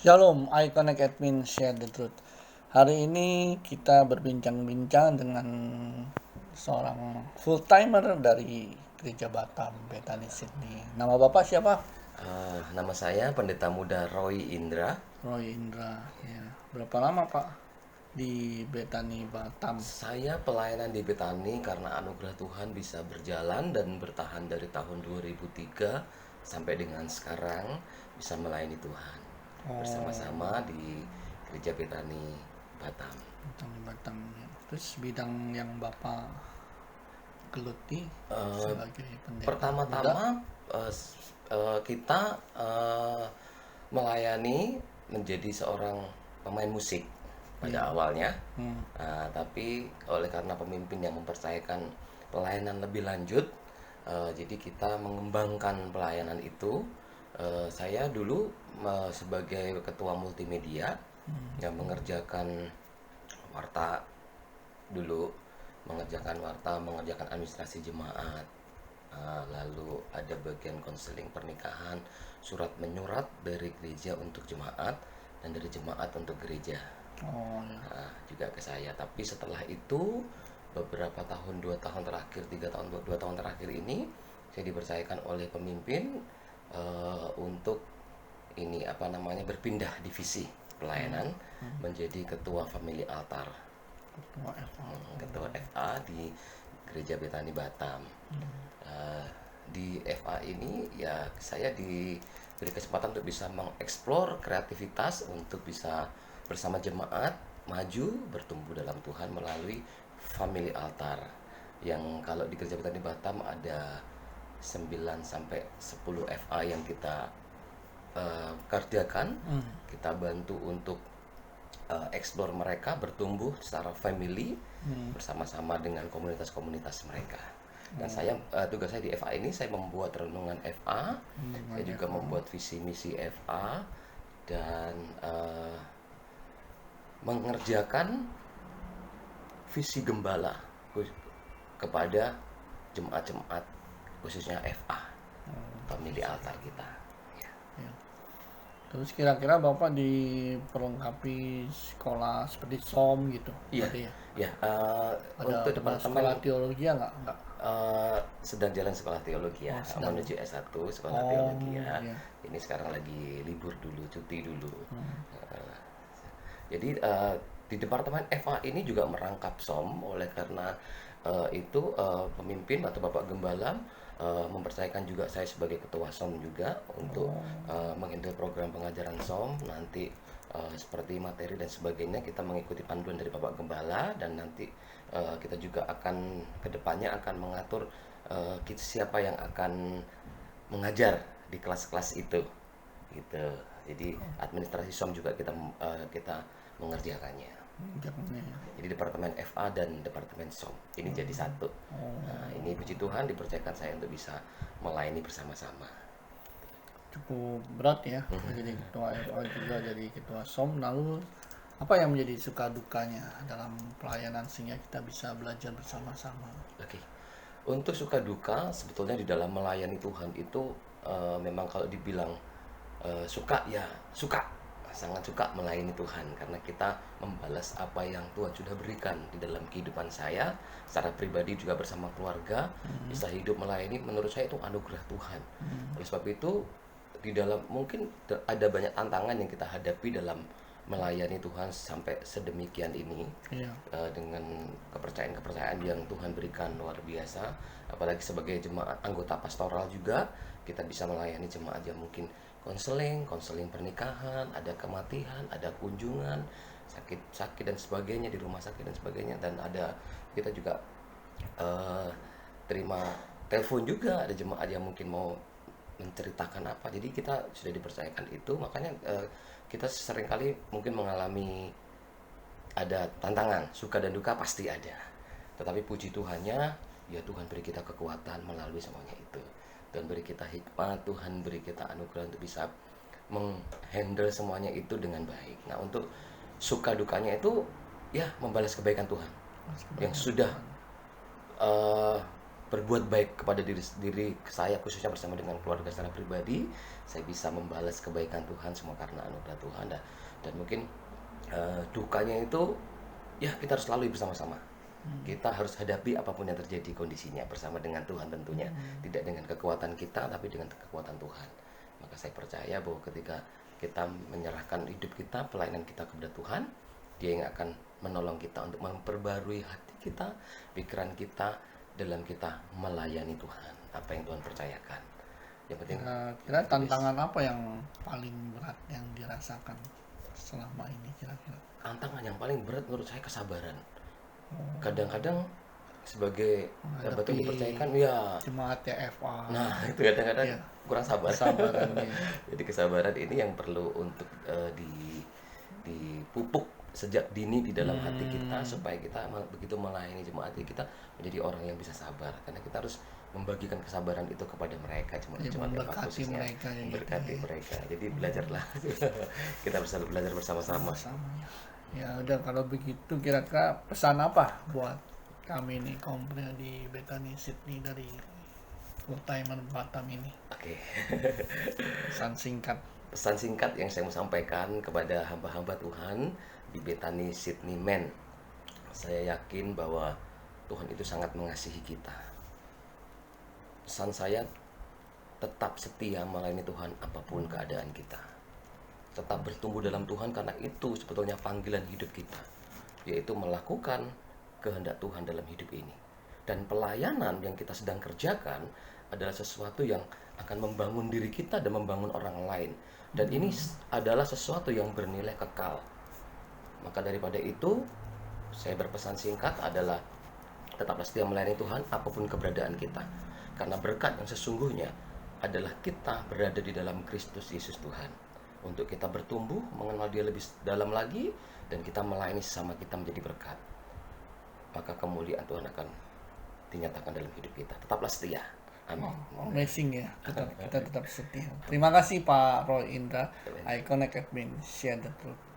Shalom, I Connect Admin Share the Truth. Hari ini kita berbincang-bincang dengan seorang full-timer dari Gereja Batam, Bethany Sydney. Nama Bapak siapa? Nama saya Pendeta Muda Roy Indra. Roy Indra. Ya. Berapa lama Pak di Bethany Batam? Saya pelayanan di Betani karena anugerah Tuhan bisa berjalan dan bertahan dari tahun 2003 sampai dengan sekarang bisa melayani Tuhan bersama-sama di Gereja Betani Batam. Bethany Batam. Ya. Terus bidang yang Bapak geluti sebagai pendeta muda? Pertama-tama kita melayani menjadi seorang pemain musik pada awalnya. Tapi oleh karena pemimpin yang mempercayakan pelayanan lebih lanjut, jadi kita mengembangkan pelayanan itu. Saya dulu sebagai ketua multimedia yang mengerjakan warta dulu, mengerjakan administrasi jemaat. Lalu ada bagian konseling pernikahan, surat menyurat dari gereja untuk jemaat dan dari jemaat untuk gereja. Oh, ya. Juga ke saya. Tapi setelah itu beberapa tahun, 2 tahun terakhir, 3 tahun, 2 tahun terakhir ini saya dipercayakan oleh pemimpin untuk berpindah divisi pelayanan menjadi ketua family altar, Ketua FA. ketua FA di Gereja Betani Batam. Di FA ini ya saya diberi kesempatan untuk bisa mengeksplor kreativitas untuk bisa bersama jemaat maju bertumbuh dalam Tuhan melalui family altar yang kalau di Gereja Betani Batam ada 9 sampai 10 FA yang kita kerjakan. Kita bantu untuk explore mereka bertumbuh secara family bersama-sama dengan komunitas-komunitas mereka. Dan saya tugas saya di FA ini saya membuat renungan FA, saya juga membuat visi misi FA dan mengerjakan visi gembala kepada jemaat-jemaat khususnya FA, family altar kita. Ya. Terus kira-kira Bapak diperlengkapi sekolah seperti SOM gitu? Iya, Berarti ya? ya. Ada Untuk departemen sekolah teologi ya nggak? sedang jalan sekolah teologi ya, sedang. menuju S1 sekolah Oh, teologi ya. iya. Ini sekarang lagi libur dulu, cuti dulu. Jadi di departemen FA ini juga merangkap SOM, oleh karena itu pemimpin atau Bapak Gembala mempercayakan juga saya sebagai ketua SOM juga untuk menghandle program pengajaran SOM. Nanti seperti materi dan sebagainya kita mengikuti panduan dari Bapak Gembala, dan nanti kita juga akan kedepannya akan mengatur siapa yang akan mengajar di kelas-kelas itu gitu. Jadi administrasi SOM juga kita mengerjakannya. Jangan ya. Jadi departemen FA dan departemen SOM ini jadi satu. Nah, ini puji Tuhan dipercayakan saya untuk bisa melayani bersama-sama. Cukup berat ya. Jadi ketua FA juga jadi ketua SOM. Lalu apa yang menjadi suka dukanya dalam pelayanan sehingga kita bisa belajar bersama-sama? Oke. Untuk suka duka sebetulnya di dalam melayani Tuhan itu memang kalau dibilang suka ya suka, sangat suka melayani Tuhan karena kita membalas apa yang Tuhan sudah berikan di dalam kehidupan saya secara pribadi juga bersama keluarga. Bisa hidup melayani, menurut saya itu anugerah Tuhan. Oleh sebab itu di dalam mungkin ada banyak tantangan yang kita hadapi dalam melayani Tuhan sampai sedemikian ini. Iya. Dengan kepercayaan yang Tuhan berikan luar biasa, apalagi sebagai jemaat anggota pastoral juga kita bisa melayani jemaat yang mungkin konseling pernikahan, ada kematian, ada kunjungan, sakit dan sebagainya di rumah sakit dan sebagainya, dan ada kita juga terima telepon juga ada jemaat yang mungkin mau menceritakan apa. Jadi kita sudah dipercayakan itu, makanya kita seringkali mungkin mengalami ada tantangan, suka dan duka pasti ada. Tetapi puji Tuhannya, ya Tuhan beri kita kekuatan melalui semuanya itu. Tuhan beri kita hikmat, Tuhan beri kita anugerah untuk bisa menghandle semuanya itu dengan baik. Nah, untuk suka dukanya itu ya membalas kebaikan Tuhan yang sudah berbuat baik kepada diri diri saya, khususnya bersama dengan keluarga secara pribadi, saya bisa membalas kebaikan Tuhan semua karena anugerah Tuhan. Dan mungkin dukanya itu ya kita harus lalui bersama-sama. Kita harus hadapi apapun yang terjadi kondisinya bersama dengan Tuhan tentunya, tidak dengan kekuatan kita tapi dengan kekuatan Tuhan. Maka saya percaya bahwa ketika kita menyerahkan hidup kita, pelayanan kita kepada Tuhan, Dia yang akan menolong kita untuk memperbarui hati kita, pikiran kita, dalam kita melayani Tuhan, apa yang Tuhan percayakan. Yang penting Kira tantangan apa yang paling berat yang dirasakan selama ini kira-kira? tantangan yang paling berat menurut saya kesabaran. Kadang-kadang sebagai sahabat yang dipercayakan ya, Jemaat TFA. nah itu kadang-kadang Iya. kurang sabar. Kesabarannya. Jadi kesabaran ini yang perlu untuk dipupuk sejak dini di dalam hati kita, supaya kita begitu melayani jemaat kita menjadi orang yang bisa sabar, karena kita harus membagikan kesabaran itu kepada mereka, jemaat memberkati khususnya, mereka ya, memberkati gitu ya. mereka. Jadi belajarlah kita bisa belajar bersama-sama. Sama ya. Ya udah, kalau begitu kira-kira pesan apa buat kami nih komplain di Bethany Sydney dari Full Timer Batam ini? Oke. Pesan singkat. Pesan singkat yang saya mau sampaikan kepada hamba-hamba Tuhan di Bethany Sydney Men, saya yakin bahwa Tuhan itu sangat mengasihi kita. Pesan saya, tetap setia melayani Tuhan apapun keadaan kita. Tetap bertumbuh dalam Tuhan, karena itu sebetulnya panggilan hidup kita, yaitu melakukan kehendak Tuhan dalam hidup ini. Dan pelayanan yang kita sedang kerjakan adalah sesuatu yang akan membangun diri kita dan membangun orang lain. Dan ini adalah sesuatu yang bernilai kekal. Maka daripada itu, saya berpesan singkat adalah tetaplah setia melayani Tuhan apapun keberadaan kita. Karena berkat yang sesungguhnya adalah kita berada di dalam Kristus Yesus Tuhan. Untuk kita bertumbuh, mengenal Dia lebih dalam lagi, dan kita melayani sesama kita menjadi berkat. Maka kemuliaan Tuhan akan dinyatakan dalam hidup kita. Tetaplah setia. Amin. Amazing ya, kita tetap setia. Terima kasih Pak Roy Indra, Iconic Admin, Share the Truth.